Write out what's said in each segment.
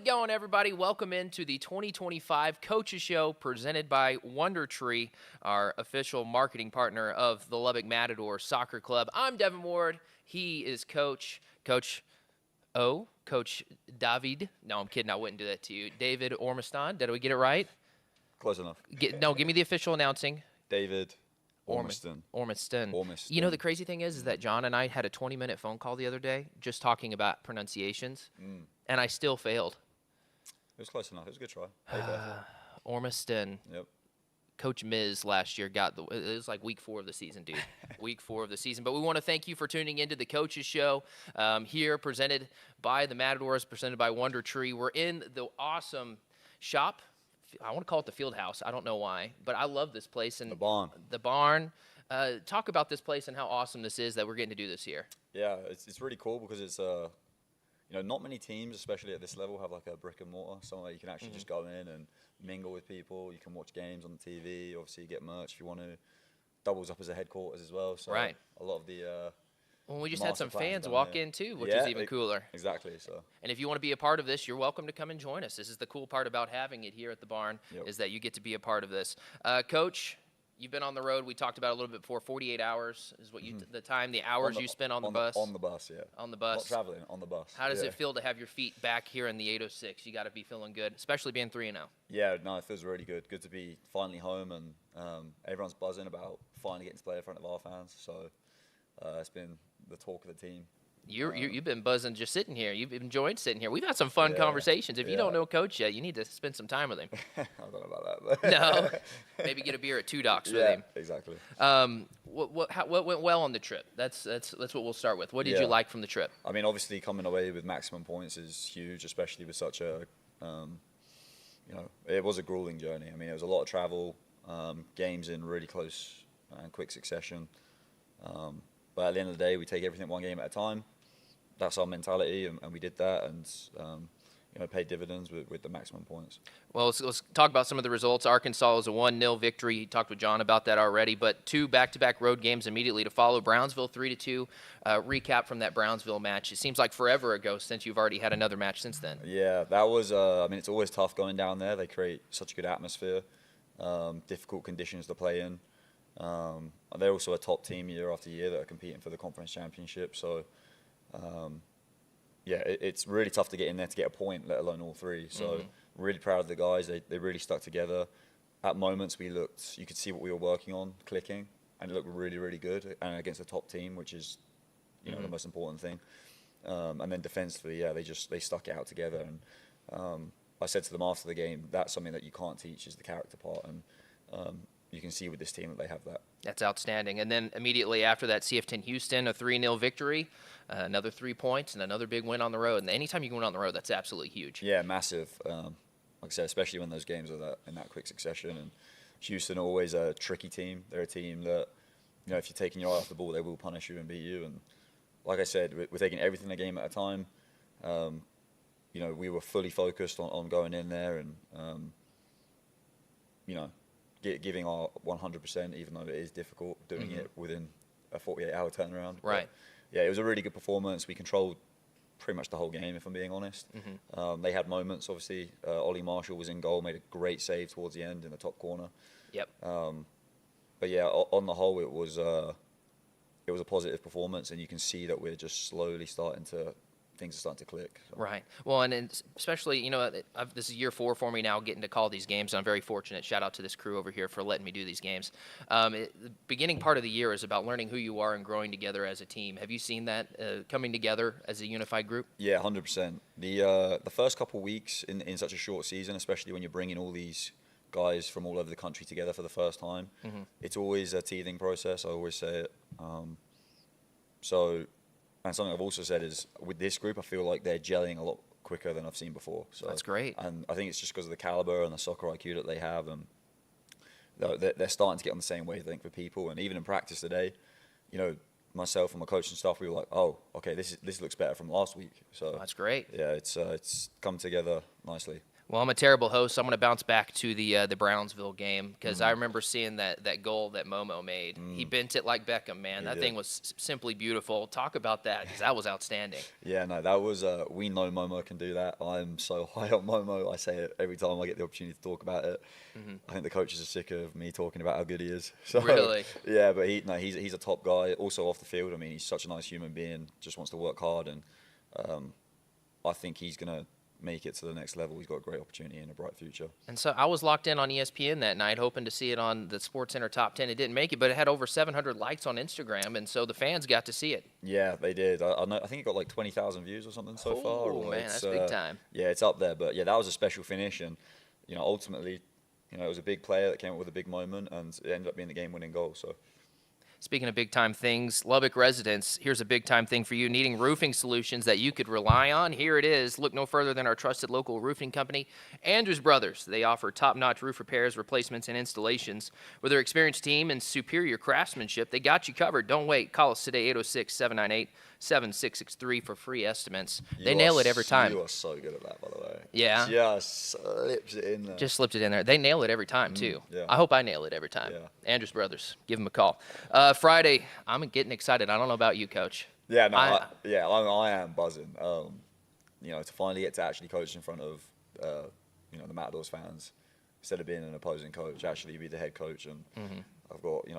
it going, everybody? Welcome into the 2025 Coaches Show presented by Wonder Tree, our official marketing partner of the Lubbock Matadors Soccer Club. I'm Devin Ward. He is Coach David. No, I'm kidding. I wouldn't do that to you. David Ormiston. Did we get it right? Close enough. Give me the official announcing. David Ormiston. You know, the crazy thing is that John and I had a 20-minute phone call the other day just talking about pronunciations, and I still failed. It was close enough. It was a good try. Ormiston. Yep. Coach Miz last year it was like week 4 of the season, dude. Week 4 of the season. But we want to thank you for tuning into the Coaches Show here, presented by the Matadors, presented by Wonder Tree. We're in the awesome shop. I want to call it the field house. I don't know why, but I love this place. And the barn. Talk about this place and how awesome this is that we're getting to do this here. Yeah, it's really cool because it's not many teams, especially at this level, have like a brick and mortar, somewhere you can actually just go in and mingle with people. You can watch games on the TV. Obviously, you get merch if you want to. Doubles up as a headquarters as well. So right. A lot of the well, we just had some fans walk in too, which is even cooler. Exactly. So. And if you want to be a part of this, you're welcome to come and join us. This is the cool part about having it here at the barn, is that you get to be a part of this. Coach, you've been on the road. We talked about it a little bit before. 48 hours is what the hours you spent on the bus. On the bus, yeah. On the bus. Not traveling, on the bus. How does it feel to have your feet back here in the 806? You got to be feeling good, especially being 3-0. Yeah, no, it feels really good. Good to be finally home, and everyone's buzzing about finally getting to play in front of our fans. So it's been the talk of the team. You've been buzzing just sitting here. You've enjoyed sitting here. We've had some fun conversations. If you don't know Coach yet, you need to spend some time with him. I don't know about that. But No, maybe get a beer at Two Docks with him. Exactly. What went well on the trip? That's what we'll start with. What did you like from the trip? I mean, obviously coming away with maximum points is huge, especially with such a, it was a grueling journey. I mean, it was a lot of travel, games in really close and quick succession. But at the end of the day, we take everything one game at a time. That's our mentality, and we did that, and paid dividends with the maximum points. Well, let's talk about some of the results. Arkansas was a 1-0 victory. He talked with John about that already, but 2 back-to-back road games immediately to follow. Brownsville 3-2. Recap from that Brownsville match. It seems like forever ago since you've already had another match since then. Yeah, that was. It's always tough going down there. They create such a good atmosphere, difficult conditions to play in. They're also a top team year after year that are competing for the conference championship. So. It's really tough to get in there to get a point, let alone all 3. So really proud of the guys. They really stuck together. At moments you could see what we were working on, clicking, and it looked really, really good. And against a top team, which is, the most important thing. And then defensively, they stuck it out together. And I said to them after the game, that's something that you can't teach, is the character part. And you can see with this team that they have that. That's outstanding. And then immediately after that, CF10 Houston, a 3-0 victory, another 3 points, and another big win on the road. And anytime you can win on the road, that's absolutely huge. Yeah, massive. Like I said, especially when those games are in that quick succession. And Houston are always a tricky team. They're a team that, if you're taking your eye off the ball, they will punish you and beat you. And like I said, we're taking everything a game at a time. We were fully focused on going in there and, giving our 100%, even though it is difficult doing it within a 48-hour turnaround. Right. But, it was a really good performance. We controlled pretty much the whole game, if I'm being honest. They had moments, obviously. Ollie Marshall was in goal, made a great save towards the end in the top corner. Yep. But on the whole, it was a positive performance, and you can see that we're just slowly things are starting to click. So. Right. Well, and especially, this is year 4 for me now, getting to call these games. And I'm very fortunate. Shout out to this crew over here for letting me do these games. The beginning part of the year is about learning who you are and growing together as a team. Have you seen that coming together as a unified group? Yeah, 100%. The first couple of weeks in such a short season, especially when you're bringing all these guys from all over the country together for the first time, it's always a teething process. I always say it. And something I've also said is, with this group, I feel like they're gelling a lot quicker than I've seen before. So that's great. And I think it's just because of the caliber and the soccer IQ that they have, and they're starting to get on the same wavelength with people. And even in practice today, myself and my coaching staff, we were like, oh, okay, this looks better from last week. So that's great. Yeah, it's come together nicely. Well, I'm a terrible host. So I'm going to bounce back to the Brownsville game because I remember seeing that goal that Momo made. He bent it like Beckham, man. He That did. thing was simply beautiful. Talk about that because that was outstanding. Yeah, no, that was. We know Momo can do that. I'm so high on Momo. I say it every time I get the opportunity to talk about it. I think the coaches are sick of me talking about how good he is. So, Really? Yeah, but he's a top guy. Also off the field, I mean, he's such a nice human being. Just wants to work hard, and I think he's gonna make it to the next level. He's got a great opportunity and a bright future. And so I was locked in on ESPN that night, hoping to see it on the SportsCenter Top 10. It didn't make it, but it had over 700 likes on Instagram, and so the fans got to see it. Yeah, they did. I know. I think it got like 20,000 views or something so far. Oh, man, that's big time. Yeah, it's up there. But yeah, that was a special finish, and ultimately, it was a big player that came up with a big moment, and it ended up being the game-winning goal. So. Speaking of big-time things, Lubbock residents, here's a big-time thing for you. Needing roofing solutions that you could rely on? Here it is. Look no further than our trusted local roofing company, Andrews Brothers. They offer top-notch roof repairs, replacements, and installations. With their experienced team and superior craftsmanship, they got you covered. Don't wait. Call us today, 806-798-7663 for free estimates. They nail it every time. You are so good at that, by the way. Yeah. Just slips it in there. Just slipped it in there. They nail it every time, too. yeah. I hope I nail it every time. Yeah. Andrews Brothers. Give them a call. Friday, I'm getting excited. I don't know about you, Coach. Yeah, no, I am buzzing. To finally get to actually coach in front of, the Matadors fans, instead of being an opposing coach, actually be the head coach. And I've got,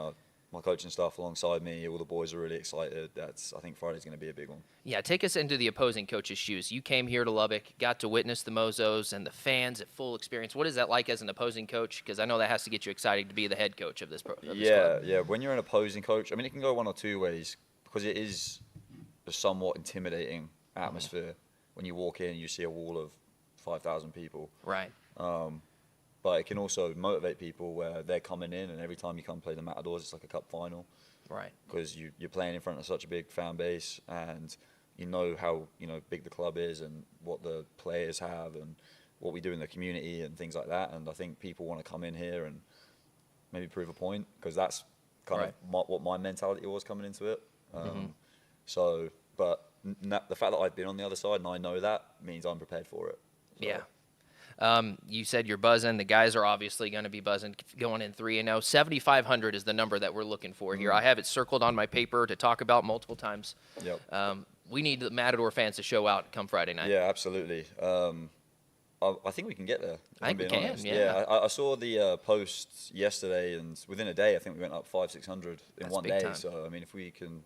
my coaching staff alongside me. All the boys are really excited. I think Friday's going to be a big one. Yeah, take us into the opposing coach's shoes. You came here to Lubbock, got to witness the Mozos and the fans at full experience. What is that like as an opposing coach? Because I know that has to get you excited to be the head coach of this club. Yeah. When you're an opposing coach, I mean, it can go one or two ways because it is a somewhat intimidating atmosphere when you walk in and you see a wall of 5,000 people. Right. But it can also motivate people where they're coming in, and every time you come play the Matadors, it's like a cup final. Right. Because you're playing in front of such a big fan base, and you know how big the club is and what the players have and what we do in the community and things like that. And I think people want to come in here and maybe prove a point because that's kind of what my mentality was coming into it. So, but the fact that I've been on the other side and I know that means I'm prepared for it. So. Yeah. You said you're buzzing. The guys are obviously going to be buzzing going in 3-0. 7,500 is the number that we're looking for here. I have it circled on my paper to talk about multiple times. Yep. We need the Matador fans to show out come Friday night. Yeah, absolutely. I think we can get there. I think we can, honest. yeah. I saw the posts yesterday, and within a day, I think we went up 500-600 in That's one big day. time. So, I mean, if we can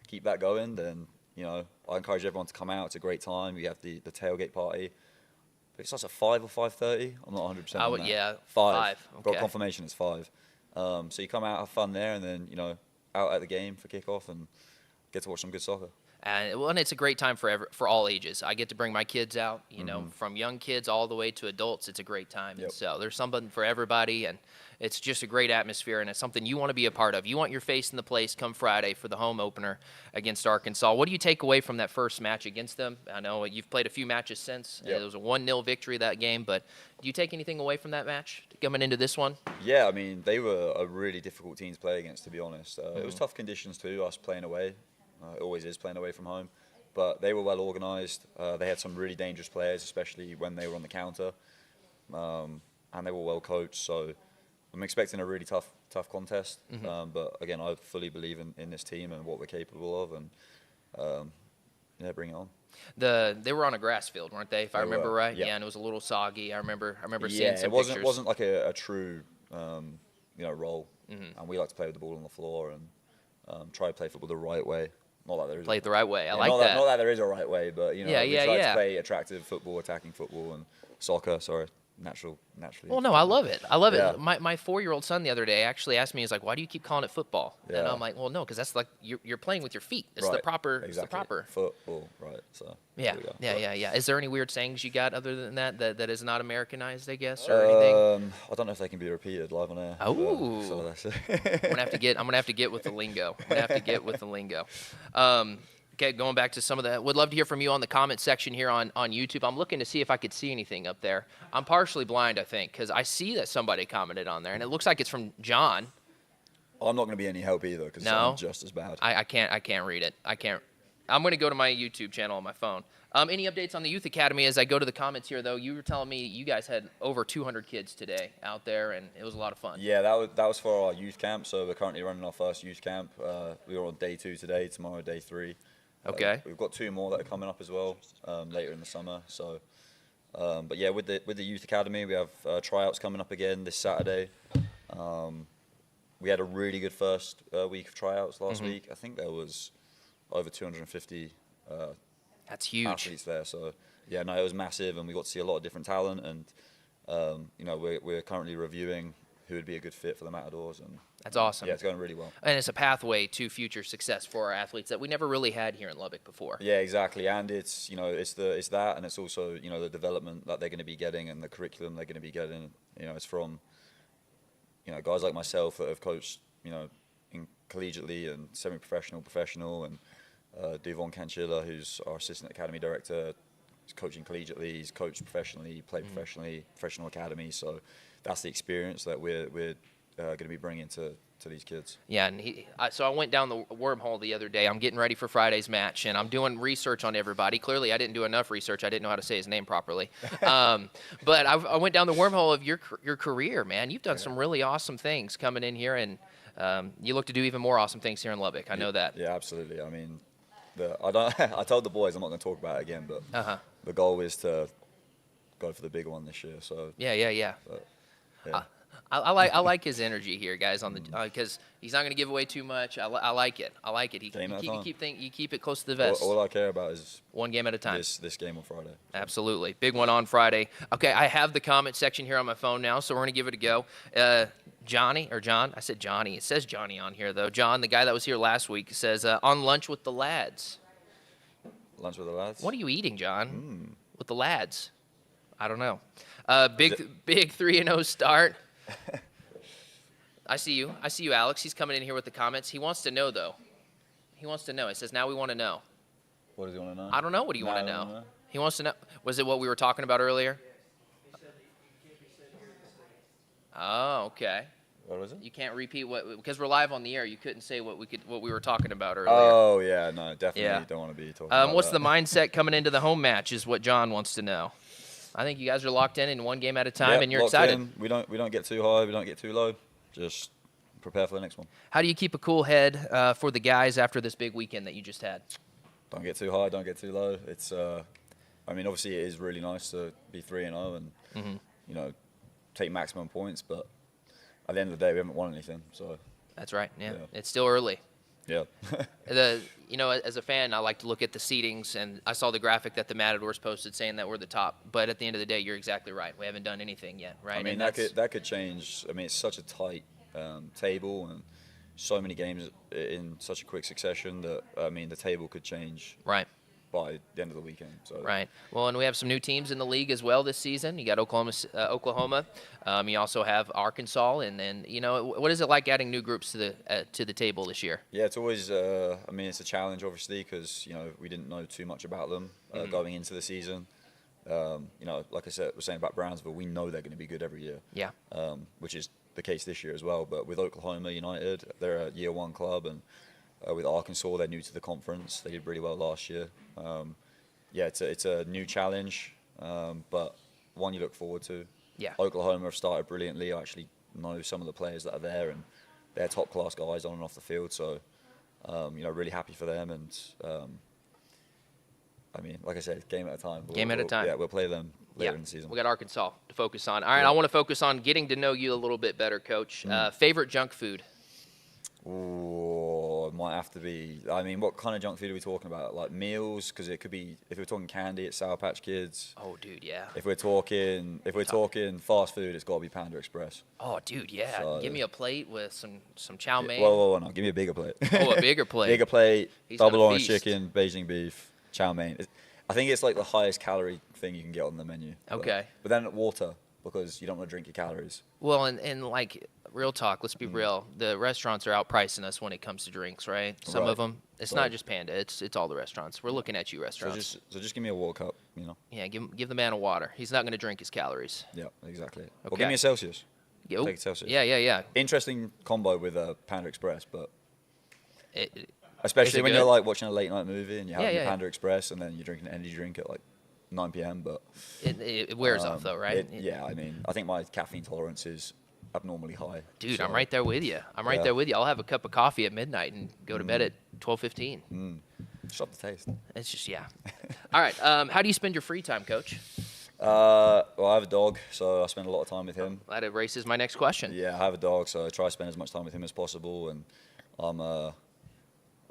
keep that going, then, I encourage everyone to come out. It's a great time. We have the tailgate party. It starts at 5 or 5:30. I'm not 100% on that. Yeah, 5. Okay. Got confirmation it's 5. So you come out, have fun there, and then, out at the game for kickoff and get to watch some good soccer. And it's a great time for all ages. I get to bring my kids out, from young kids all the way to adults. It's a great time. Yep. And so there's something for everybody, and it's just a great atmosphere, and it's something you want to be a part of. You want your face in the place come Friday for the home opener against Arkansas. What do you take away from that first match against them? I know you've played a few matches since. Yep. It was a 1-0 victory that game, but do you take anything away from that match coming into this one? Yeah, I mean, they were a really difficult team to play against, to be honest. It was tough conditions too, us playing away. It always is playing away from home. But they were well organised. They had some really dangerous players, especially when they were on the counter. And they were well coached. So I'm expecting a really tough contest. But again, I fully believe in this team and what we're capable of. And bring it on. They were on a grass field, weren't they? If I remember right. Yeah. And it was a little soggy. I remember seeing Yeah, some it pictures. wasn't like a true role. And we like to play with the ball on the floor and try to play football the right way. Not that there is Play it the right way. I Yeah, like not that. Not that there is a right way, but we try yeah. to play attractive football, attacking football, and soccer. Sorry, naturally. Well, no, I love it. I love Yeah. it. My 4-year-old son the other day actually asked me, he's like, "Why do you keep calling it football?" And Yeah. I'm like, "Well, no, because that's like you're playing with your feet. It's the Right, proper. Exactly. It's the proper." Football, right? So Yeah, there we go. yeah. Is there any weird sayings you got other than that is not Americanized, I guess, or anything? I don't know if they can be repeated live on air. Oh. So that's I'm gonna have to get with the lingo. Okay, going back to some of that, would love to hear from you on the comment section here on YouTube. I'm looking to see if I could see anything up there. I'm partially blind, I think, because I see that somebody commented on there, and it looks like it's from John. I'm not going to be any help either because No? I'm just as bad. I can't read it. I'm going to go to my YouTube channel on my phone. Any updates on the youth academy as I go to the comments here, though? You were telling me you guys had over 200 kids today out there, and it was a lot of fun. Yeah, that was for our youth camp. So we're currently running our first youth camp. We were on day 2 today. Tomorrow, day 3. Okay. We've got 2 more that are coming up as well later in the summer. So, but yeah, with the youth academy, we have tryouts coming up again this Saturday. We had a really good first week of tryouts last week. I think there was over 250. That's huge. Athletes there. So yeah, no, it was massive, and we got to see a lot of different talent. And you know, we're currently reviewing who would be a good fit for the Matadors. And that's awesome. Yeah, it's going really well. And it's a pathway to future success for our athletes that we never really had here in Lubbock before. Yeah, exactly. And it's, you know, it's that, and it's also, you know, the development that they're going to be getting and the curriculum they're going to be getting. You know, it's from, you know, guys like myself that have coached, you know, in collegiately and semi-professional, professional, and Duvon Canchilla, who's our assistant academy director, is coaching collegiately. He's coached professionally, played professionally, professional academy. So that's the experience that we're going to be bringing to these kids. Yeah, and so I went down the wormhole the other day. I'm getting ready for Friday's match, and I'm doing research on everybody. Clearly, I didn't do enough research. I didn't know how to say his name properly. But I went down the wormhole of your career, man. You've done some really awesome things coming in here, and you look to do even more awesome things here in Lubbock. I know that. Yeah, absolutely. I mean, I told the boys I'm not going to talk about it again, but the goal is to go for the big one this year. So yeah. But, yeah. I like his energy here, guys, on the because he's not going to give away too much. I like it. You keep it close to the vest. All I care about is one game at a time. This game on Friday. Absolutely, big one on Friday. Okay, I have the comment section here on my phone now, so we're going to give it a go. John. I said Johnny. It says Johnny on here though. John, the guy that was here last week, says on lunch with the lads. Lunch with the lads. What are you eating, John? With the lads? I don't know. Big 3-0 start. I see you, Alex. He's coming in here with the comments. He wants to know, though. He wants to know. He says, now we want to know. What does he want to know? I don't know. What do you want to know? He wants to know. Was it what we were talking about earlier? Oh, okay. What was it? You can't repeat because we're live on the air. You couldn't say what we were talking about earlier. Oh yeah, no, definitely don't want to be talking about what's that. the mindset coming into the home match is what John wants to know. I think you guys are locked in one game at a time, and you're excited. In. We don't get too high, we don't get too low. Just prepare for the next one. How do you keep a cool head for the guys after this big weekend that you just had? Don't get too high, don't get too low. It's, I mean, obviously it is really nice to be 3-0 and you know, take maximum points, but at the end of the day, we haven't won anything. So that's right. Yeah. It's still early. Yeah. You know, as a fan, I like to look at the seedings, and I saw the graphic that the Matadors posted saying that we're the top. But at the end of the day, you're exactly right. We haven't done anything yet, right? I mean, that could change. I mean, it's such a tight table and so many games in such a quick succession that, I mean, the table could change. Right. By the end of the weekend. So. Right. Well, and we have some new teams in the league as well this season. You got Oklahoma. You also have Arkansas, and then you know what is it like adding new groups to the table this year? Yeah, it's always. I mean, it's a challenge, obviously, because you know we didn't know too much about them going into the season. You know, like I said, we're saying about Brownsville, we know they're going to be good every year. Yeah. Which is the case this year as well. But with Oklahoma United, they're a year one club, and with Arkansas, they're new to the conference. They did really well last year. Yeah, it's a new challenge, but one you look forward to. Yeah. Oklahoma have started brilliantly. I actually know some of the players that are there, and they're top class guys on and off the field. So, you know, really happy for them. And I mean, like I said, game at a time. Game at a time. Yeah, we'll play them later in the season. We got Arkansas to focus on. All right, I want to focus on getting to know you a little bit better, Coach. Favorite junk food? Ooh, it might have to be. I mean, what kind of junk food are we talking about? Like meals? Because it could be. If we're talking candy, it's Sour Patch Kids. Oh, dude, yeah. If we're talking fast food, it's got to be Panda Express. Oh, dude, yeah. So, give me a plate with some chow mein. Whoa, no, give me a bigger plate. Oh, a bigger plate. Bigger plate. Double orange chicken, Beijing beef, chow mein. I think it's like the highest calorie thing you can get on the menu. Okay. But then water, because you don't want to drink your calories. Well, and like real talk, let's be real. The restaurants are outpricing us when it comes to drinks, right? Some of them. It's not just Panda. It's all the restaurants. We're looking at you, restaurants. So just give me a water cup, you know. Yeah, give the man a water. He's not going to drink his calories. Yeah, exactly. Okay. Well, give me a Celsius. Take a Celsius. Yeah. Interesting combo with Panda Express, but Especially when good? you're like watching a late night movie and you have Yeah, your yeah, Panda Express and then you're drinking an energy drink at like 9 p.m. But It wears off though, right? yeah, I mean, I think my caffeine tolerance is abnormally high. Dude, so, I'm right there with you. I'm right Yeah. there with you. I'll have a cup of coffee at midnight and go to bed at 12:15. Just up the taste. It's just yeah. All right. How do you spend your free time, Coach? Well, I have a dog, so I spend a lot of time with him. That erases my next question. Yeah, I have a dog, so I try to spend as much time with him as possible. And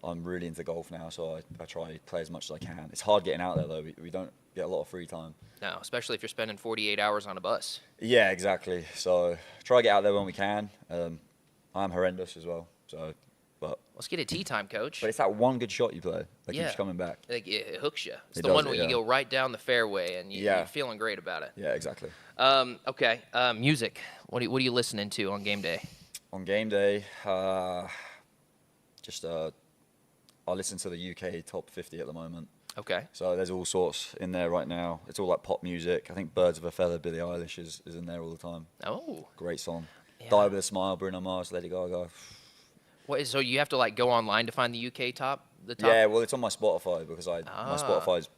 I'm really into golf now, so I try to play as much as I can. It's hard getting out there though. We don't get a lot of free time. No, especially if you're spending 48 hours on a bus. Yeah, exactly. So try to get out there when we can. I'm horrendous as well. So, but Let's get a tea time, Coach. it's that one good shot you play that Yeah. keeps coming back. Like, it hooks you. It's It the does one it, where you yeah. go right down the fairway and Yeah. you're feeling great about it. Yeah, exactly. Okay. Music. What are you listening to on game day? On game day, I listen to the UK top 50 at the moment. Okay. So there's all sorts in there right now. It's all like pop music. I think Birds of a Feather, Billie Eilish is in there all the time. Oh. Great song. Yeah. Die with a Smile, Bruno Mars, Lady Gaga. So you have to like go online to find the UK top? The top? Yeah, well, it's on my Spotify because my Ah. Spotify's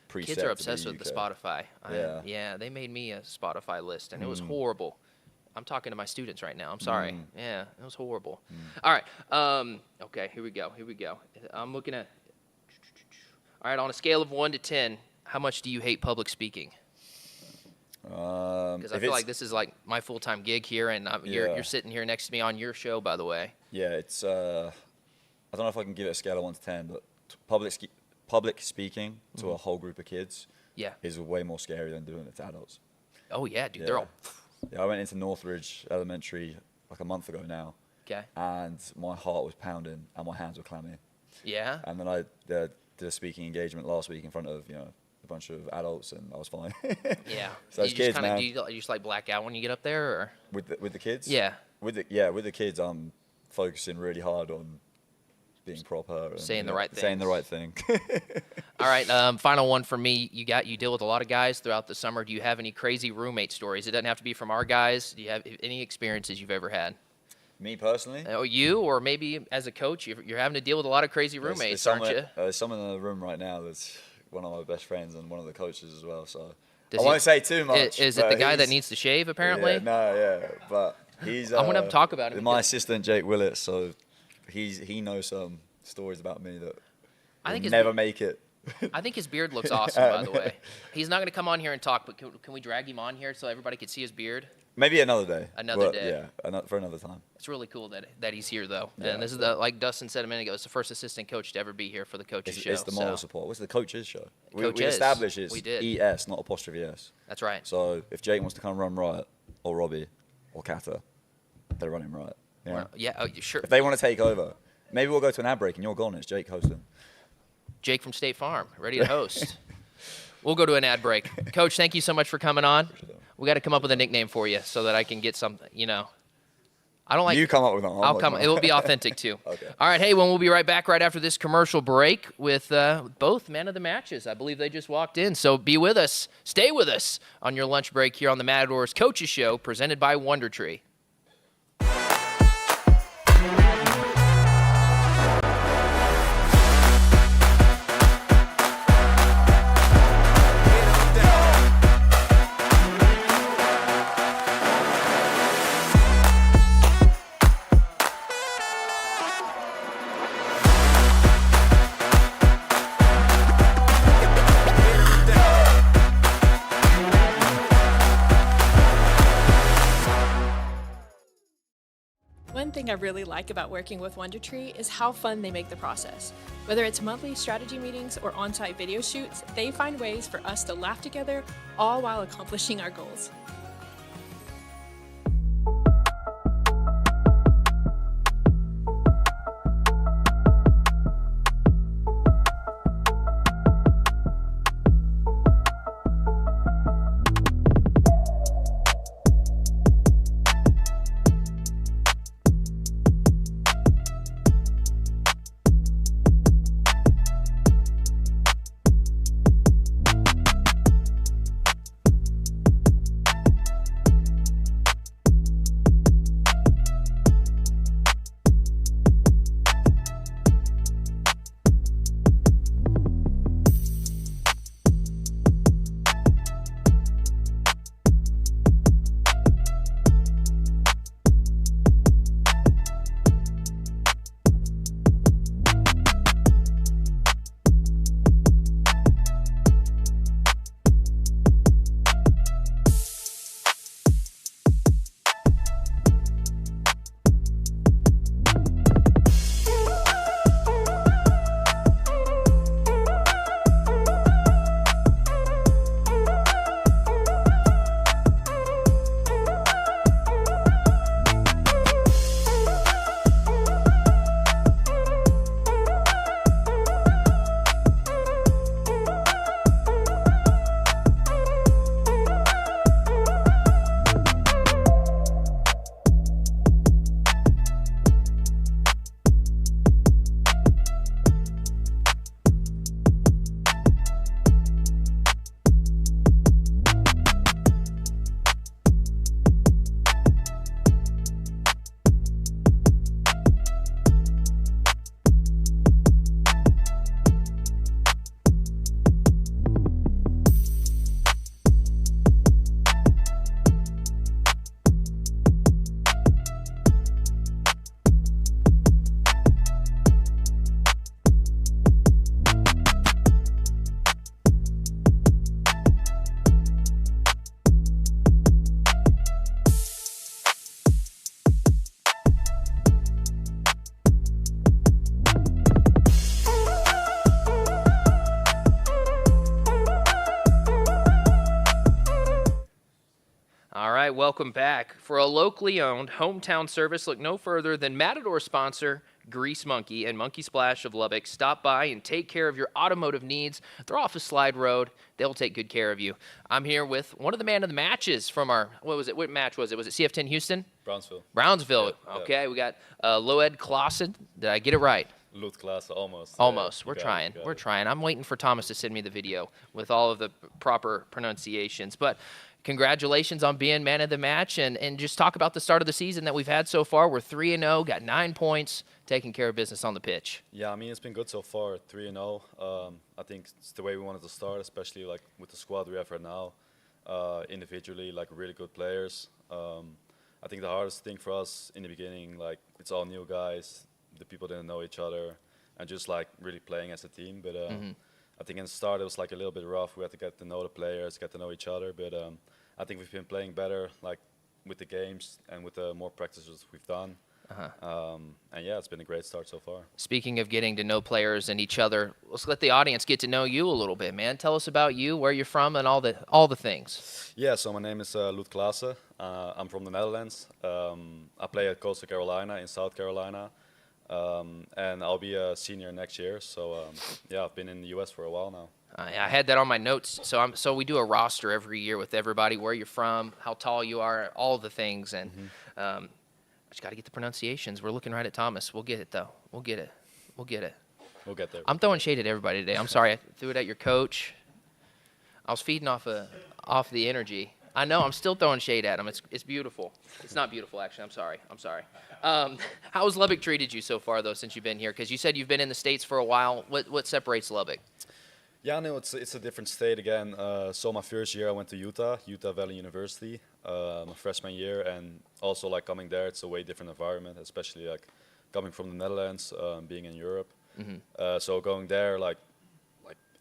preset. Kids are to be obsessed with the UK. Spotify. Yeah. Yeah, they made me a Spotify list, and it was horrible. I'm talking to my students right now. I'm sorry. Yeah, it was horrible. All right. Okay, here we go. I'm looking at. All right, on a scale of 1 to 10, how much do you hate public speaking? Because I if feel it's- like this is like my full-time gig here, and Yeah. you're sitting here next to me on your show, by the way. Yeah, it's. I don't know if I can give it a scale of 1 to 10, but public speaking to a whole group of kids Yeah. is way more scary than doing it to adults. Oh yeah, dude. They're Yeah. all. Yeah, I went into Northridge Elementary like a month ago now, Okay. and my heart was pounding and my hands were clammy. Yeah. And then I did a speaking engagement last week in front of a bunch of adults, and I was fine. Yeah. So You as just kids, kinda- man, Do you just like black out when you get up there, or? with the kids. Yeah. With the kids, I'm focusing really hard on being proper and Saying the right saying the right thing. All right, final one for me. You deal with a lot of guys throughout the summer. Do you have any crazy roommate stories? It doesn't have to be from our guys. Do you have any experiences you've ever had? Me personally, Oh, you or maybe as a coach, you're having to deal with a lot of crazy roommates, aren't you? There's someone in the room right now that's one of my best friends and one of the coaches as well. So Does I he- won't say too much. Is it but the guy that he's- needs to shave? Apparently. But he's. I wanna talk about him My because- assistant Jake Willett, so he knows some stories about me that I think will his never be- make it. I think his beard looks awesome, by the way. He's not going to come on here and talk, but can we drag him on here so everybody can see his beard? Maybe another day. Another day. Yeah, for another time. It's really cool that he's here, though. Yeah, And this is so- like Dustin said a minute ago, it's the first assistant coach to ever be here for the coaches show. It's the moral so support. What's the coaches show? We Coaches. established it's We did. ES, not apostrophe S. That's right. So if Jake wants to come run riot, or Robbie, or Kata, they're running riot. Yeah. Well, yeah, oh, sure. If they want to take over, maybe we'll go to an ad break and you're gone. It's Jake hosting. Jake from State Farm, ready to host. We'll go to an ad break. Coach, thank you so much for coming on. We got to come up with a nickname for you so that I can get something, I don't like. You come up with one. I'll come. It will be authentic too. Okay. All right. Hey, we'll be right back right after this commercial break with both men of the matches. I believe they just walked in. So be with us. Stay with us on your lunch break here on the Matadors Coaches Show, presented by Wonder Tree. One thing I really like about working with Wonder Tree is how fun they make the process. Whether it's monthly strategy meetings or on-site video shoots, they find ways for us to laugh together, all while accomplishing our goals. welcome back. For a locally owned hometown service, look no further than Matador sponsor Grease Monkey and Monkey Splash of Lubbock. Stop by and take care of your automotive needs. They're off a slide road. They'll take good care of you. I'm here with one of the man of the matches from our, what was it? What match was it? Was it CF10 Houston? Brownsville. Brownsville. Yeah, Okay, we got Loed Clausen. Did I get it right? Lut class, almost. Almost. Yeah, We're trying. got We're it. trying. I'm waiting for Thomas to send me the video with all of the proper pronunciations. But congratulations on being man of the match, and just talk about the start of the season that we've had so far. We're 3-0, got 9 points, taking care of business on the pitch. Yeah, I mean, it's been good so far, 3-0. I think it's the way we wanted to start, especially like with the squad we have right now. Individually, like really good players. I think the hardest thing for us in the beginning, like it's all new guys, the people didn't know each other, and just like really playing as a team. But I think in the start it was like a little bit rough. We had to get to know the players, get to know each other. But I think we've been playing better, like with the games and with the more practices we've done. And yeah, it's been a great start so far. Speaking of getting to know players and each other, let's let the audience get to know you a little bit, man. Tell us about you, where you're from, and all the things. Yeah, so my name is Lut Klaassen. I'm from the Netherlands. I play at Coastal Carolina in South Carolina. And I'll be a senior next year. So yeah, I've been in the U.S. for a while now. I had that on my notes. So we do a roster every year with everybody, where you're from, how tall you are, all the things, and I just got to get the pronunciations. We're looking right at Thomas. We'll get it though. We'll get it. We'll get there. I'm throwing shade at everybody today. I'm sorry. I threw it at your coach. I was feeding off the energy. I know. I'm still throwing shade at him. It's beautiful. It's not beautiful, actually. I'm sorry. How has Lubbock treated you so far, though, since you've been here? Because you said you've been in the States for a while. What separates Lubbock? Yeah, no, it's a different state again. So my first year I went to Utah Valley University, my freshman year, and also like coming there, it's a way different environment, especially like coming from the Netherlands, being in Europe. So going there, like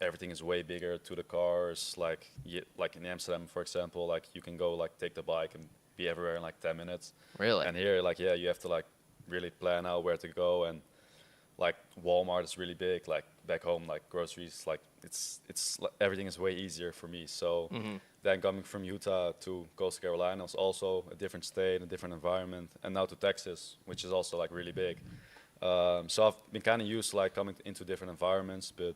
everything is way bigger to the cars. Like in Amsterdam, for example, like you can go like take the bike and be everywhere in like 10 minutes. Really? And here, like yeah, you have to like really plan out where to go, and like Walmart is really big. Like back home, like groceries, like it's everything is way easier for me. So then coming from Utah to Coastal Carolina was also a different state, a different environment, and now to Texas, which is also like really big. So I've been kind of used to like coming into different environments, but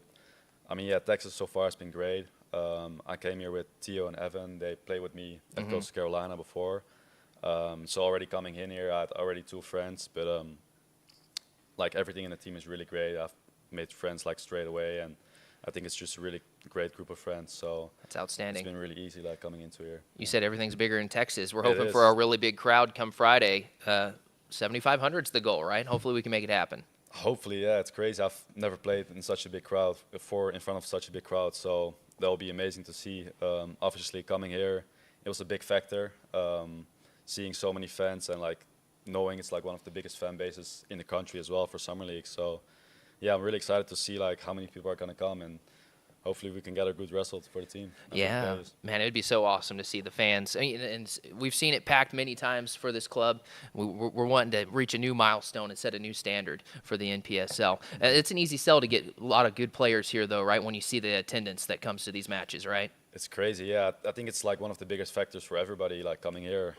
I mean, yeah, Texas so far has been great. I came here with Theo and Evan. They played with me at Coastal Carolina before. So already coming in here, I had already 2 friends, but like everything in the team is really great. I've made friends like straight away, and I think it's just a really great group of friends. So That's outstanding. it's been really easy like coming into here. You said everything's bigger in Texas. We're It hoping is. for a really big crowd come Friday. 7,500's the goal, right? Hopefully we can make it happen. Hopefully, yeah, it's crazy. I've never played in such a big crowd before, in front of such a big crowd, so that'll be amazing to see. Obviously, coming here, it was a big factor. Seeing so many fans and like knowing it's like one of the biggest fan bases in the country as well for Summer League. So, yeah, I'm really excited to see like how many people are gonna come, and hopefully we can get a good result for the team. and for the Yeah, players. man, it would be so awesome to see the fans. I mean, and we've seen it packed many times for this club. We're wanting to reach a new milestone and set a new standard for the NPSL. It's an easy sell to get a lot of good players here, though, right, when you see the attendance that comes to these matches, right? It's crazy, yeah. I think it's like one of the biggest factors for everybody like coming here.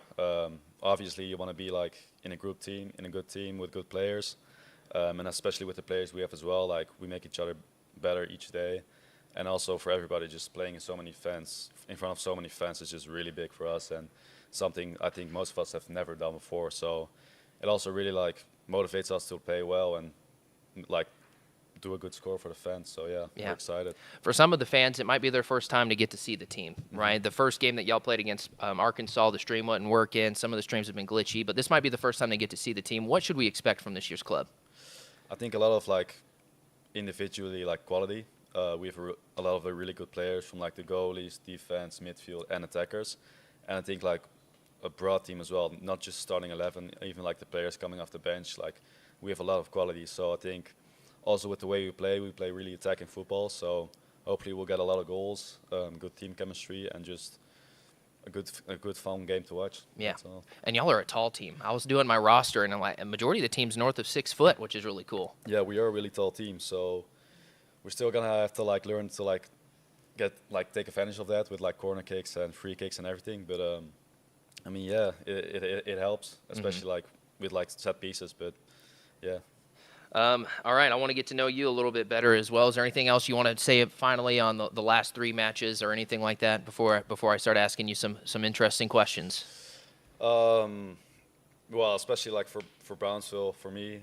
Obviously, you want to be like in a group team, in a good team with good players, and especially with the players we have as well. Like we make each other better each day, and also for everybody, just playing in so many fans, in front of so many fans, is just really big for us, and something I think most of us have never done before. So it also really like motivates us to play well and like do a good score for the fans. So yeah, Yeah. we're excited. For some of the fans, it might be their first time to get to see the team, right? The first game that y'all played against Arkansas, the stream wasn't working. Some of the streams have been glitchy, but this might be the first time they get to see the team. What should we expect from this year's club? I think a lot of like individually like quality. We have a lot of the really good players from like the goalies, defense, midfield, and attackers. And I think like a broad team as well, not just starting 11, even like the players coming off the bench. Like we have a lot of quality. So I think also with the way we play really attacking football. So hopefully we'll get a lot of goals, good team chemistry, and just a good fun game to watch. Yeah. That's all. And y'all are a tall team. I was doing my roster, and a majority of the team's north of 6 foot, which is really cool. Yeah, we are a really tall team, so we're still gonna have to like learn to like take advantage of that with like corner kicks and free kicks and everything. But I mean, yeah, it helps, especially like with like set pieces. But yeah. All right, I want to get to know you a little bit better as well. Is there anything else you want to say finally on the last 3 matches or anything like that before I start asking you some interesting questions? Well, especially like for Brownsville, for me,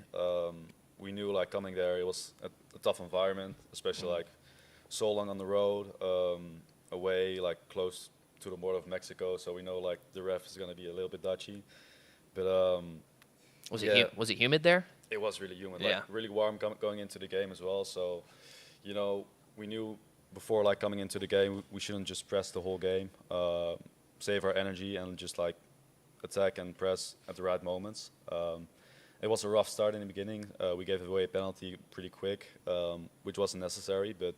we knew like coming there it was a tough environment, especially like so long on the road, away like close to the border of Mexico. So we know like the ref is going to be a little bit dodgy. But Was yeah. it humid there? It was really humid, Yeah. like really warm going into the game as well. So, you know, we knew before like coming into the game we shouldn't just press the whole game, save our energy and just like attack and press at the right moments. It was a rough start in the beginning. We gave away a penalty pretty quick, which wasn't necessary, but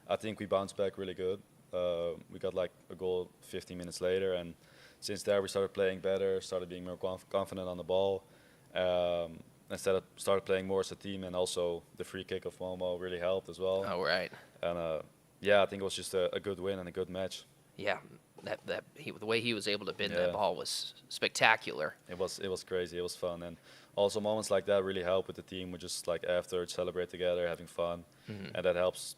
I think we bounced back really good. We got like a goal 15 minutes later, and since there we started playing better, started being more confident on the ball. Started playing more as a team, and also the free kick of Momo really helped as well. Oh, right. And yeah, I think it was just a good win and a good match. Yeah, the way he was able to bend Yeah. that ball was spectacular. It was crazy. It was fun, and also moments like that really help with the team. We just like after celebrate together, having fun, and that helps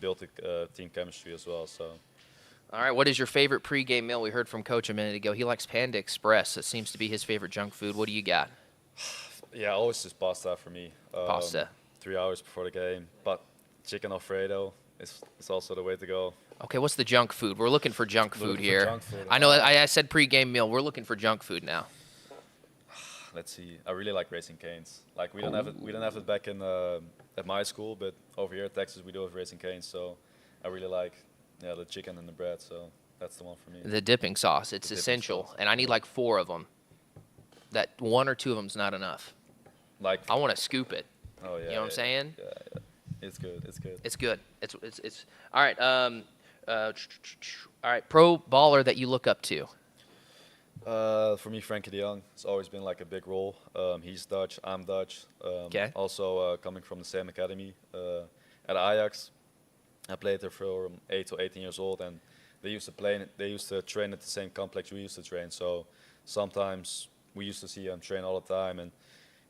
build the team chemistry as well. So. All right, what is your favorite pregame meal? We heard from Coach a minute ago. He likes Panda Express. It seems to be his favorite junk food. What do you got? Yeah, always just pasta for me. Pasta. 3 hours before the game, but chicken Alfredo is also the way to go. Okay, what's the junk food? We're looking for junk food Looking for here. junk food. I know I said pregame meal. We're looking for junk food now. Let's see. I really like Raising Cane's. Like we don't have it back in at my school, but over here in Texas we do have Raising Cane's. So I really like the chicken and the bread. So that's the one for me. The dipping sauce. It's The dipping essential, sauce. and I need like 4 of them. That 1 or 2 of them's not enough. Like I want to scoop it. oh yeah. You know what I'm saying? Yeah. It's good. It's good. It's good. It's all right. All right. Pro baller that you look up to. For me, Frankie de Jong has always been like a big role. He's Dutch, I'm Dutch. Okay. Also coming from the same academy at Ajax. I played there from 8 to 18 years old, and they used to train at the same complex we used to train. So sometimes we used to see him train all the time, and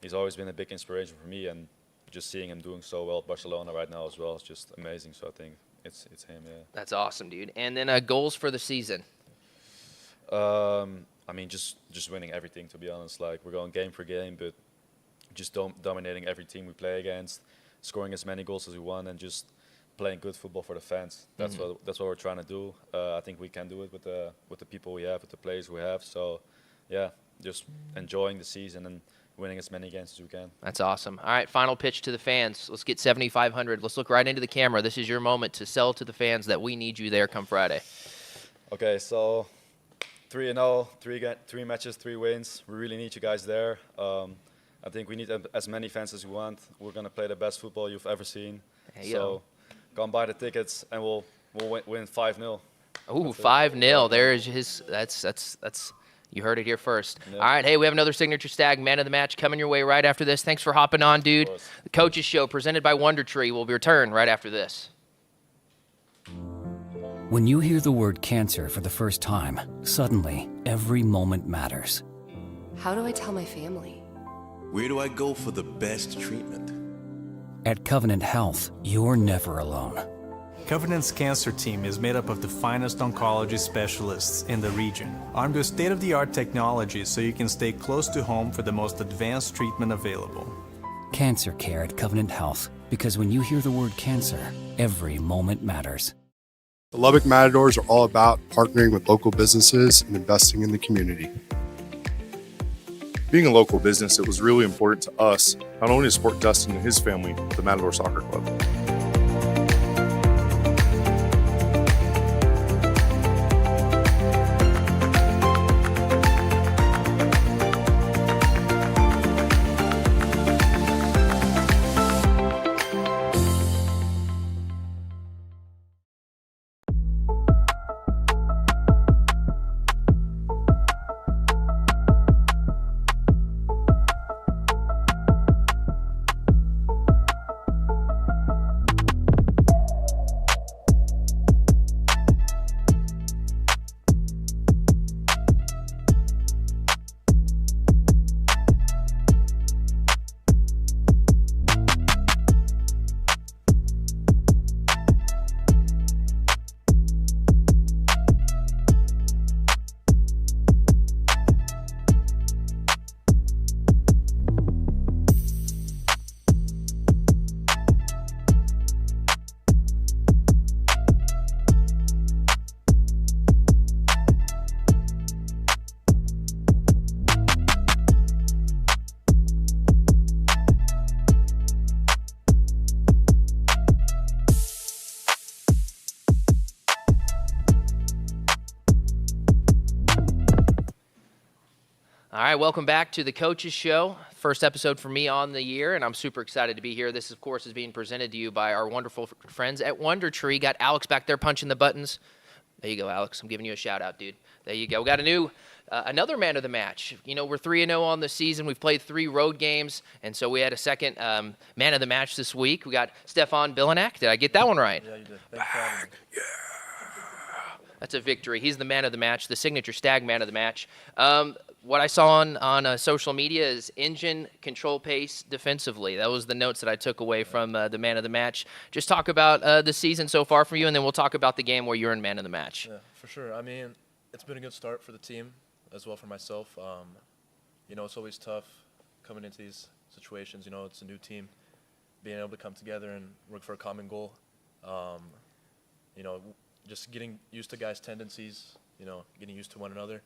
he's always been a big inspiration for me. And just seeing him doing so well at Barcelona right now as well is just amazing. So I think it's him, yeah. That's awesome, dude. And then goals for the season. I mean, just winning everything, to be honest. Like, we're going game for game, but just dominating every team we play against, scoring as many goals as we want, and just playing good football for the fans. That's what we're trying to do. I think we can do it with the people we have, with the players we have. So, yeah, just enjoying the season and winning as many games as we can. That's awesome. All right, final pitch to the fans. Let's get 7,500. Let's look right into the camera. This is your moment to sell to the fans that we need you there come Friday. Okay, so 3-0, 3 matches, 3 wins. We really need you guys there. I think we need as many fans as we want. We're gonna play the best football you've ever seen. So come buy the tickets, and we'll win 5-0. Ooh, 5-0. There's his. That's. You heard it here first. Yeah. All right, hey, we have another signature stag man of the match coming your way right after this. Thanks for hopping on, dude. The Coaches Show presented by Wonder Tree will return right after this. When you hear the word cancer for the first time, suddenly every moment matters. How do I tell my family? Where do I go for the best treatment? At Covenant Health, you're never alone. Covenant's cancer team is made up of the finest oncology specialists in the region, armed with state-of-the-art technology so you can stay close to home for the most advanced treatment available. Cancer care at Covenant Health, because when you hear the word cancer, every moment matters. The Lubbock Matadors are all about partnering with local businesses and investing in the community. Being a local business, it was really important to us, not only to support Dustin and his family, but the Matador Soccer Club. right, welcome back to the Coaches Show. First episode for me on the year, and I'm super excited to be here. This, of course, is being presented to you by our wonderful friends at Wonder Tree. Got Alex back there punching the buttons. There you go, Alex. I'm giving you a shout-out, dude. There you go. We got a new, another man of the match. You know, we're 3-0 on the season. We've played 3 road games, and so we had a second man of the match this week. We got Stefan Bilenak. Did I get that one right? Yeah, you did. Thanks for having me. Yeah. That's a victory. He's the man of the match, the signature Stag man of the match. What I saw on social media is engine, control pace, defensively. That was the notes that I took away from the man of the match. Just talk about the season so far for you, and then we'll talk about the game where you're in man of the match. Yeah, for sure. I mean, it's been a good start for the team as well for myself. You know, it's always tough coming into these situations. You know, it's a new team, being able to come together and work for a common goal. You know, just getting used to guys' tendencies, you know, getting used to one another.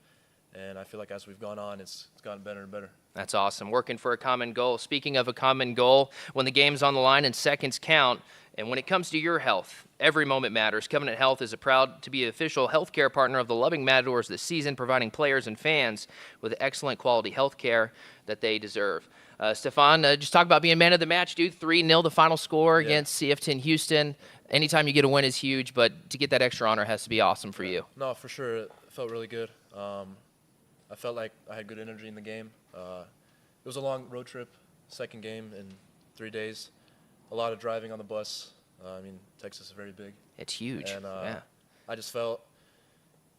And I feel like as we've gone on, it's gotten better and better. That's awesome. Working for a common goal. Speaking of a common goal, when the game's on the line and seconds count, and when it comes to your health, every moment matters. Covenant Health is proud to be an official healthcare partner of the Lubbock Matadors this season, providing players and fans with excellent quality health care that they deserve. Stefan, just talk about being man of the match, dude. 3-0 the final score against CF10 Houston. Anytime you get a win is huge, but to get that extra honor has to be awesome for you. No, for sure. It felt really good. I felt like I had good energy in the game. It was a long road trip, second game in 3 days. A lot of driving on the bus. I mean, Texas is very big. It's huge. And yeah. I just felt,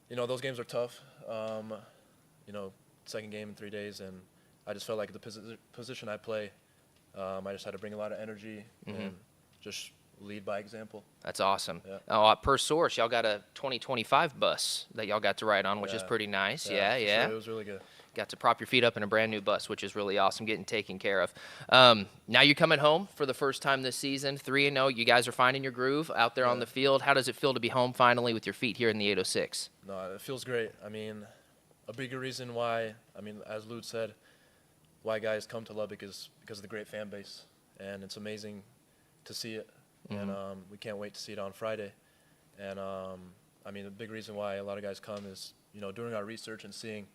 you know, those games are tough. You know, second game in 3 days, and I just felt like the position I play, I just had to bring a lot of energy and just lead by example. That's awesome. Yeah. Per source, y'all got a 2025 bus that y'all got to ride on, which is pretty nice. Yeah. Sure, it was really good. Got to prop your feet up in a brand new bus, which is really awesome, getting taken care of. Now you're coming home for the first time this season, 3-0. You guys are finding your groove out there on the field. How does it feel to be home finally with your feet here in the 806? No, it feels great. I mean, a bigger reason why, I mean, as Lud said, why guys come to Lubbock is because of the great fan base, and it's amazing to see it. And we can't wait to see it on Friday. And I mean, the big reason why a lot of guys come is, you know, doing our research and seeing,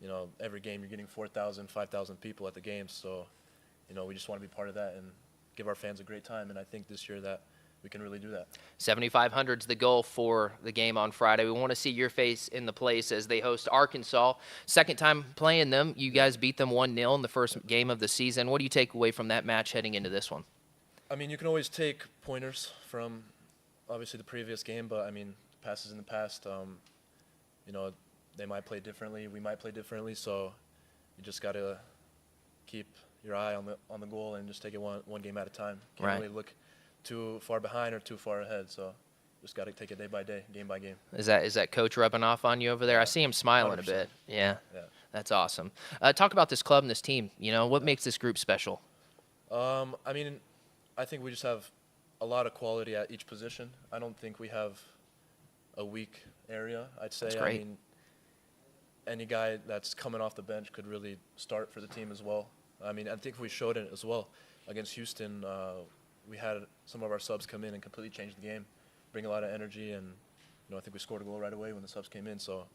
you know, every game you're getting 4,000, 5,000 people at the games. So, you know, we just want to be part of that and give our fans a great time. And I think this year that we can really do that. 7,500 is the goal for the game on Friday. We want to see your face in the place as they host Arkansas. Second time playing them. You guys beat them 1-0 in the first game of the season. What do you take away from that match heading into this one? I mean, you can always take pointers from, obviously, the previous game, but, I mean, passes in the past, you know, they might play differently, we might play differently, so you just got to keep your eye on the goal and just take it one game at a time. Can't really look too far behind or too far ahead, so just got to take it day by day, game by game. Is that coach rubbing off on you over there? I see him smiling 100%. a bit. Yeah, that's awesome. Talk about this club and this team. You know, what makes this group special? I mean, I think we just have a lot of quality at each position. I don't think we have a weak area, I'd say. That's great. I mean, any guy that's coming off the bench could really start for the team as well. I mean, I think we showed it as well. Against Houston, we had some of our subs come in and completely change the game, bring a lot of energy, and, you know, I think we scored a goal right away when the subs came in. So,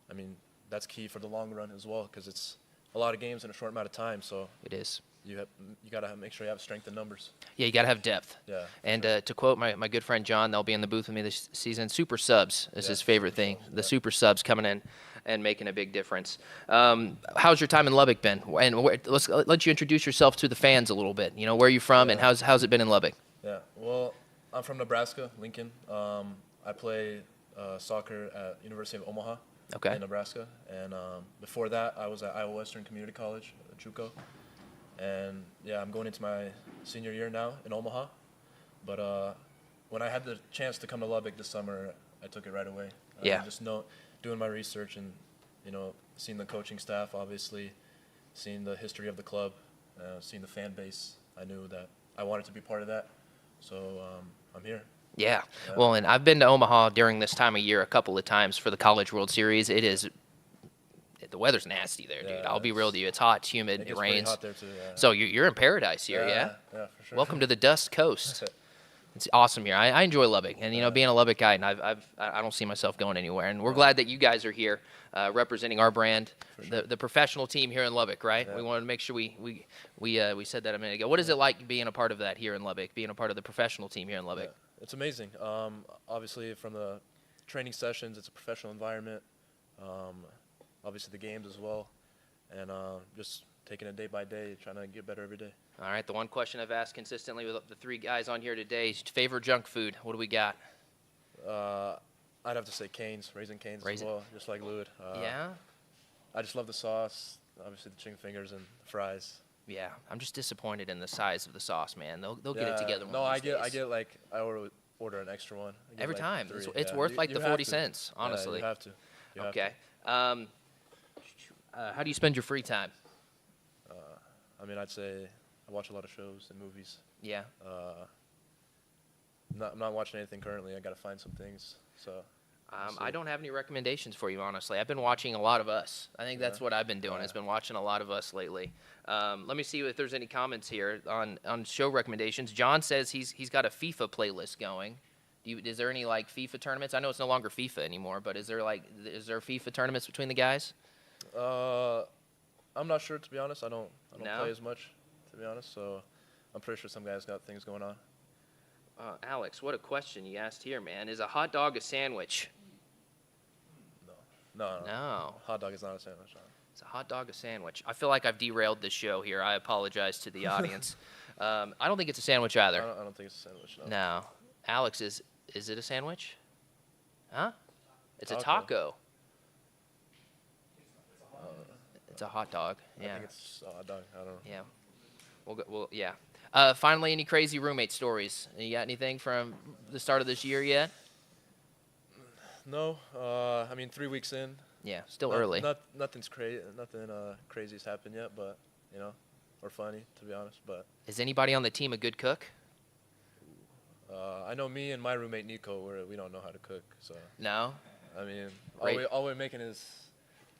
I mean, that's key for the long run as well, because it's a lot of games in a short amount of time. So it is. You got to make sure you have strength in numbers. Yeah, you got to have depth. Yeah. And to quote my good friend John, they'll be in the booth with me this season, super subs is his favorite thing. The super subs coming in and making a big difference. How's your time in Lubbock been? And let's let you introduce yourself to the fans a little bit. You know, where are you from and how's it been in Lubbock? Yeah, well, I'm from Nebraska, Lincoln. I play soccer at University of Omaha in Nebraska. And before that, I was at Iowa Western Community College, JUCO. And, yeah, I'm going into my senior year now in Omaha. But when I had the chance to come to Lubbock this summer, I took it right away. Just doing my research and, you know, seeing the coaching staff, obviously, seeing the history of the club, seeing the fan base, I knew that I wanted to be part of that. So I'm here. Yeah. Well, and I've been to Omaha during this time of year a couple of times for the College World Series. The weather's nasty there, dude. I'll be real with you. It's hot, it's humid, it rains. Hot there too, So you're in paradise here, yeah? Yeah, for sure. Welcome to the Dust Coast. It's awesome here. I enjoy Lubbock, and being a Lubbock guy, and I don't see myself going anywhere. And we're glad that you guys are here, representing our brand, the professional team here in Lubbock, right? Yeah. We wanted to make sure we said that a minute ago. What is it like being a part of that here in Lubbock, being a part of the professional team here in Lubbock? Yeah. It's amazing. Obviously, from the training sessions, it's a professional environment. Obviously, the games as well, and just taking it day by day, trying to get better every day. All right, the one question I've asked consistently with the three guys on here today is favorite junk food. What do we got? I'd have to say Cane's, Raising Cane's as well, just like Lewid. Yeah? I just love the sauce, obviously the chicken fingers and the fries. Yeah, I'm just disappointed in the size of the sauce, man. They'll get it together one No, of these I days. get like, I order an extra one. I get Every like time. 3. It's Yeah, worth you- like you the have 40 to. cents, honestly. Yeah, you have to. You have Okay. How do you spend your free time? I mean, I'd say I watch a lot of shows and movies. Yeah. I'm not watching anything currently. I got to find some things. So. I don't have any recommendations for you, honestly. I've been watching a lot of Us. I think that's what I've been doing. Has been watching a lot of Us lately. Let me see if there's any comments here on show recommendations. John says he's got a FIFA playlist going. Is there any like FIFA tournaments? I know it's no longer FIFA anymore, but is there FIFA tournaments between the guys? I'm not sure, to be honest. I don't No? play as much, to be honest. So I'm pretty sure some guys got things going on. Alex, what a question you asked here, man. Is a hot dog a sandwich? No. Hot dog is not a sandwich. No. Is a hot dog a sandwich? I feel like I've derailed this show here. I apologize to the audience. I don't think it's a sandwich either. I don't think it's a sandwich. No. No. Alex, is it a sandwich? Huh? It's a Taco. taco. It's a hot dog. Yeah. I think it's a hot dog. I don't know. Yeah. Yeah. Finally, any crazy roommate stories? You got anything from the start of this year yet? No. I mean, 3 weeks in. Yeah, still early. Nothing's crazy. Nothing crazy's happened yet, but or funny, to be honest. But Is anybody on the team a good cook? I know me and my roommate Nico, we don't know how to cook. So No. I mean, Right. all we're making is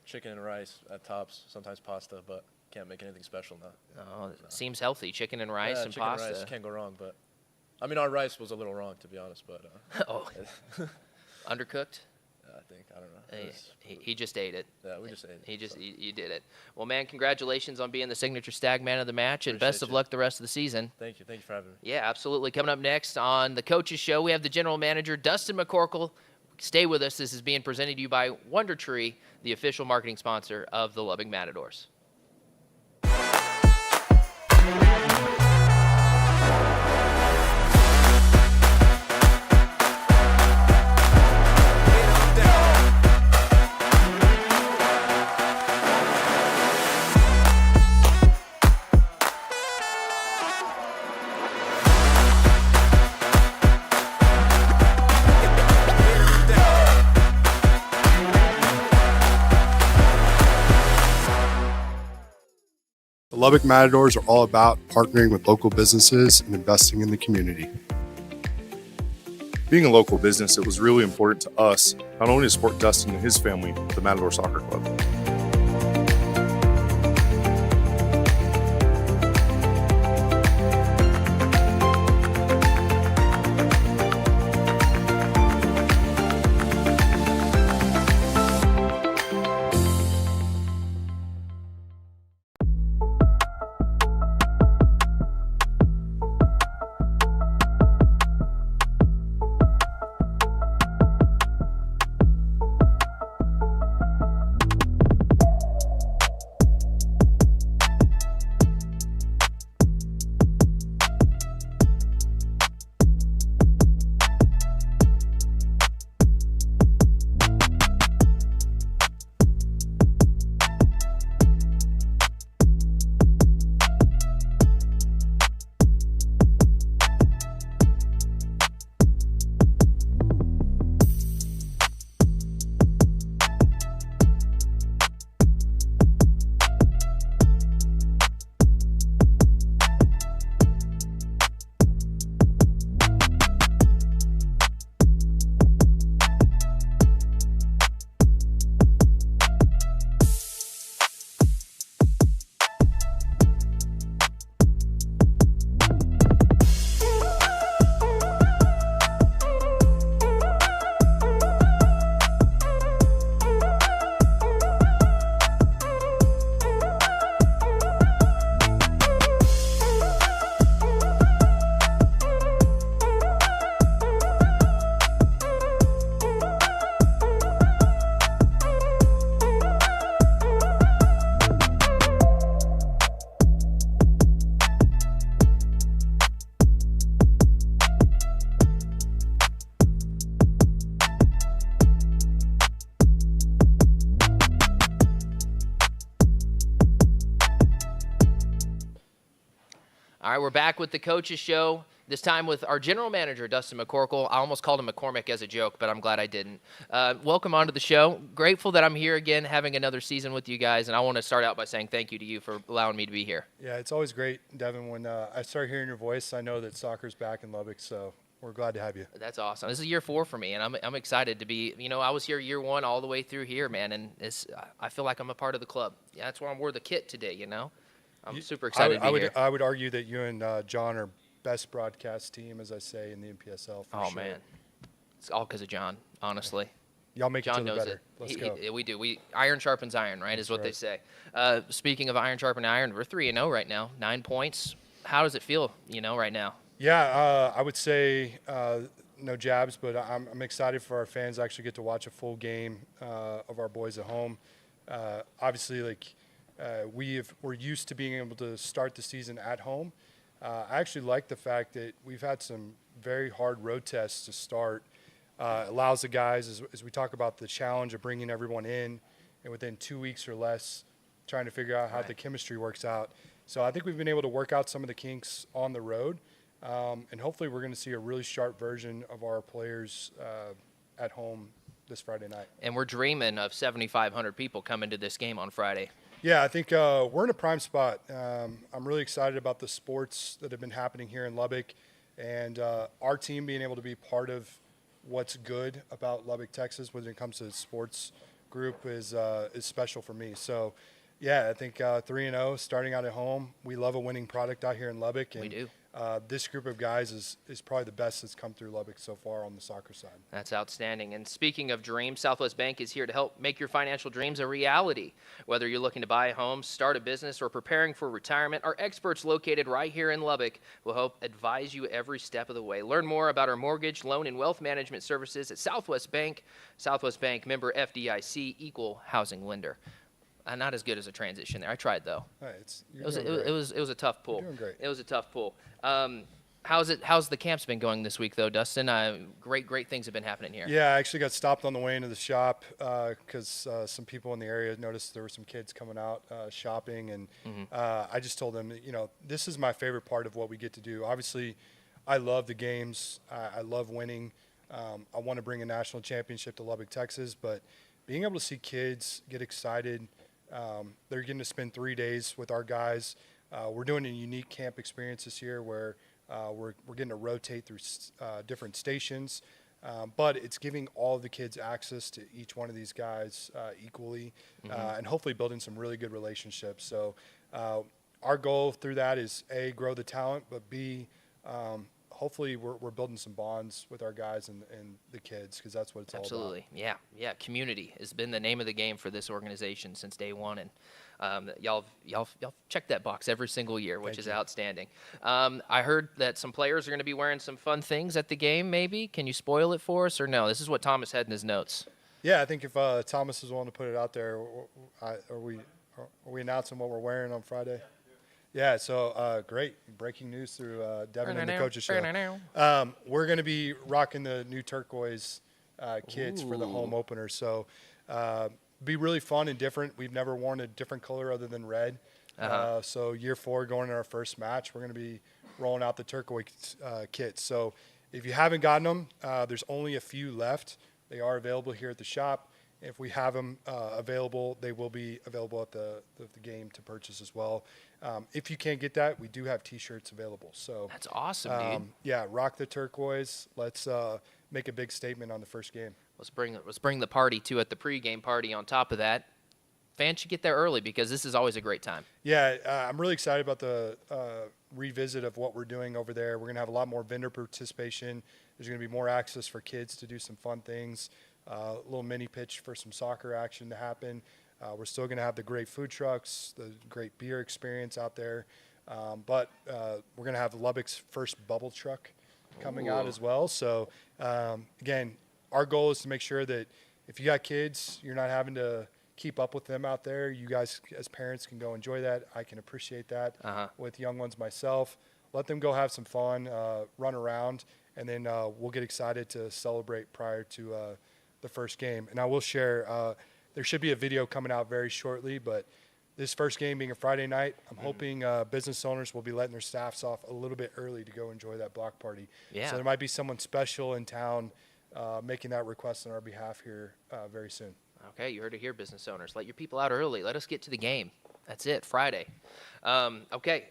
chicken and rice at tops, sometimes pasta, but can't make anything special now. Oh, it seems healthy. Chicken and rice Yeah, and chicken pasta. and rice can't go wrong. But I mean, our rice was a little wrong, to be honest. But Oh, undercooked? I think, I don't know. He just ate it. Yeah, we just ate it. You did it. Well, man, congratulations on being the signature Stag Man of the match, and best Appreciate of you. luck the rest of the season. Thank you for having me. Yeah, absolutely. Coming up next on the Coaches Show, we have the general manager, Dustin McCorkle. Stay with us. This is being presented to you by Wonder Tree, the official marketing sponsor of the Lubbock Matadors. The Lubbock Matadors are all about partnering with local businesses and investing in the community. Being a local business, it was really important to us, not only to support Dustin and his family, but the Matador Soccer Club. we're back with the Coaches Show, this time with our general manager, Dustin McCorkle. I almost called him McCormick as a joke, but I'm glad I didn't. Welcome onto the show. Grateful that I'm here again, having another season with you guys, and I want to start out by saying thank you to you for allowing me to be here. Yeah, it's always great, Devin. When I start hearing your voice, I know that soccer's back in Lubbock, so we're glad to have you. That's awesome. This is year 4 for me, and I'm excited to be. I was here year 1 all the way through here, man, and I feel like I'm a part of the club. Yeah, that's why I wore the kit today. I'm super excited to be here. I would argue that you and John are best broadcast team, as I say, in the NPSL. For sure. Man, it's all because of John, honestly. Y'all make John each other knows better. it. Let's go. We do. Iron sharpens iron, right? Is what they say. Speaking of iron sharpening iron, we're 3-0 right now, 9 points. How does it feel, right now? Yeah, I would say no jabs, but I'm excited for our fans to actually get to watch a full game of our boys at home. Obviously, we're used to being able to start the season at home. I actually like the fact that we've had some very hard road tests to start. Allows the guys, as we talk about the challenge of bringing everyone in, and within 2 weeks or less, trying to figure out how the chemistry works out. So I think we've been able to work out some of the kinks on the road, and hopefully we're going to see a really sharp version of our players at home this Friday night. And we're dreaming of 7,500 people coming to this game on Friday. Yeah, I think we're in a prime spot. I'm really excited about the sports that have been happening here in Lubbock, and our team being able to be part of what's good about Lubbock, Texas, when it comes to the sports group is special for me. So, yeah, I think 3-0, starting out at home. We love a winning product out here in Lubbock. And, we do. This group of guys is probably the best that's come through Lubbock so far on the soccer side. That's outstanding. And speaking of dreams, Southwest Bank is here to help make your financial dreams a reality. Whether you're looking to buy a home, start a business, or preparing for retirement, our experts located right here in Lubbock will help advise you every step of the way. Learn more about our mortgage, loan, and wealth management services at Southwest Bank. Southwest Bank, member FDIC, equal housing lender. Not as good as a transition there. I tried though. Right, It was a tough pull. You're doing great. It was a tough pull. How's the camps been going this week though, Dustin? Great things have been happening here. Yeah, I actually got stopped on the way into the shop because some people in the area noticed there were some kids coming out shopping, and I just told them, this is my favorite part of what we get to do. Obviously, I love the games. I love winning. I want to bring a national championship to Lubbock, Texas, but being able to see kids get excited. They're getting to spend 3 days with our guys. We're doing a unique camp experience this year where we're getting to rotate through different stations, but it's giving all of the kids access to each one of these guys equally, and hopefully building some really good relationships. So our goal through that is A, grow the talent, but B, hopefully we're building some bonds with our guys and the kids, because that's what it's all about. Absolutely. Yeah. Community has been the name of the game for this organization since day one, and y'all check that box every single year, which is outstanding. I heard that some players are going to be wearing some fun things at the game. Maybe can you spoil it for us, or no? This is what Thomas had in his notes. Yeah, I think if Thomas is willing to put it out there, are we announcing what we're wearing on Friday? Yeah, so great. Breaking news through Devin and the Coaches Show. We're going to be rocking the new turquoise kits for the home opener. So be really fun and different. We've never worn a different color other than red. So year 4, going into our first match, we're going to be rolling out the turquoise kits. So if you haven't gotten them, there's only a few left. They are available here at the shop. If we have them available, they will be available at the game to purchase as well. If you can't get that, we do have T-shirts available. So that's awesome, dude. Yeah, rock the turquoise. Let's make a big statement on the first game. Let's bring the party too at the pregame party. On top of that, fans should get there early because this is always a great time. Yeah, I'm really excited about the revisit of what we're doing over there. We're gonna have a lot more vendor participation. There's gonna be more access for kids to do some fun things. A little mini pitch for some soccer action to happen. We're still going to have the great food trucks, the great beer experience out there. But we're going to have Lubbock's first bubble truck coming out as well. So, again, our goal is to make sure that if you got kids, you're not having to keep up with them out there. You guys as parents can go enjoy that. I can appreciate that with young ones myself. Let them go have some fun, run around, and then we'll get excited to celebrate prior to the first game. And I will share, there should be a video coming out very shortly, but this first game being a Friday night, I'm hoping business owners will be letting their staffs off a little bit early to go enjoy that block party. Yeah. So there might be someone special in town making that request on our behalf here very soon. Okay, you heard it here, business owners. Let your people out early. Let us get to the game. That's it, Friday. Okay,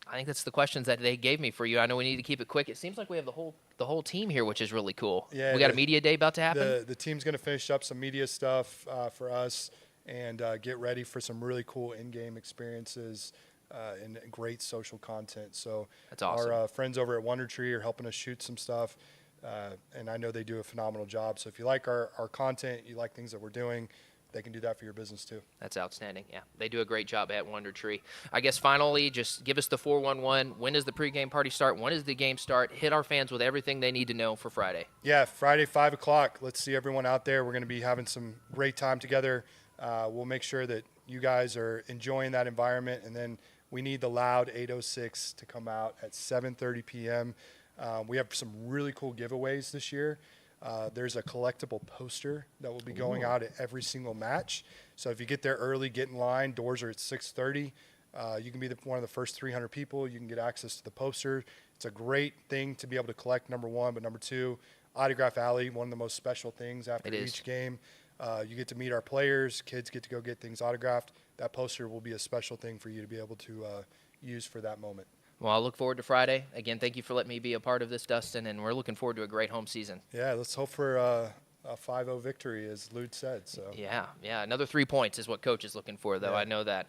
I think that's the questions that they gave me for you. I know we need to keep it quick. It seems like we have the whole team here, which is really cool. Yeah, we got a media day about to happen. The team's going to finish up some media stuff for us and get ready for some really cool in-game experiences and great social content. So that's awesome. Our friends over at Wonder Tree are helping us shoot some stuff, and I know they do a phenomenal job. So if you like our content, you like things that we're doing, they can do that for your business too. That's outstanding. Yeah, they do a great job at Wonder Tree. I guess finally, just give us the 411. When does the pregame party start? When does the game start? Hit our fans with everything they need to know for Friday. Yeah, Friday, 5 o'clock. Let's see everyone out there. We're going to be having some great time together. We'll make sure that you guys are enjoying that environment, and then we need the loud 806 to come out at 7:30 p.m. We have some really cool giveaways this year. There's a collectible poster that will be going out at every single match. So if you get there early, get in line. Doors are at 6:30. You can be one of the first 300 people. You can get access to the poster. It's a great thing to be able to collect, number one. But number two, Autograph Alley, one of the most special things after each game. You get to meet our players. Kids get to go get things autographed. That poster will be a special thing for you to be able to use for that moment. Well, I look forward to Friday. Again, thank you for letting me be a part of this, Dustin, and we're looking forward to a great home season. Yeah, let's hope for a 5-0 victory, as Lude said. So yeah, another 3 points is what Coach is looking for, though. Yeah. I know that.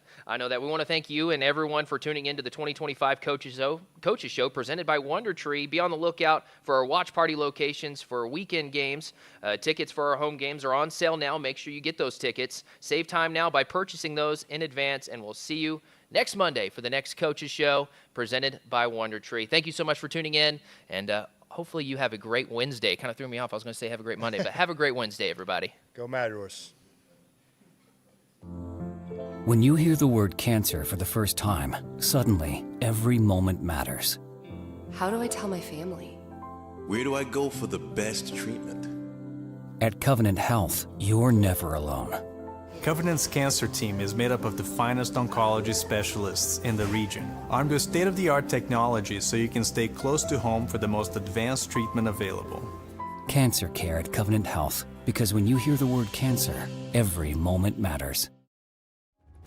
We want to thank you and everyone for tuning into the 2025 Coaches Show presented by Wonder Tree. Be on the lookout for our watch party locations for weekend games. Tickets for our home games are on sale now. Make sure you get those tickets. Save time now by purchasing those in advance, and we'll see you next Monday for the next Coaches Show presented by Wonder Tree. Thank you so much for tuning in, and hopefully you have a great Wednesday. Kind of threw me off. I was going to say have a great Monday, but have a great Wednesday, everybody. Go Matadors. When you hear the word cancer for the first time, suddenly every moment matters. How do I tell my family? Where do I go for the best treatment? At Covenant Health, you're never alone. Covenant's cancer team is made up of the finest oncology specialists in the region, armed with state-of-the-art technology so you can stay close to home for the most advanced treatment available. Cancer care at Covenant Health, because when you hear the word cancer, every moment matters.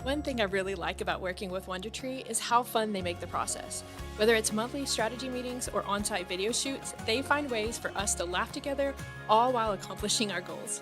One thing I really like about working with Wonder Tree is how fun they make the process. Whether it's monthly strategy meetings or on-site video shoots, they find ways for us to laugh together, all while accomplishing our goals.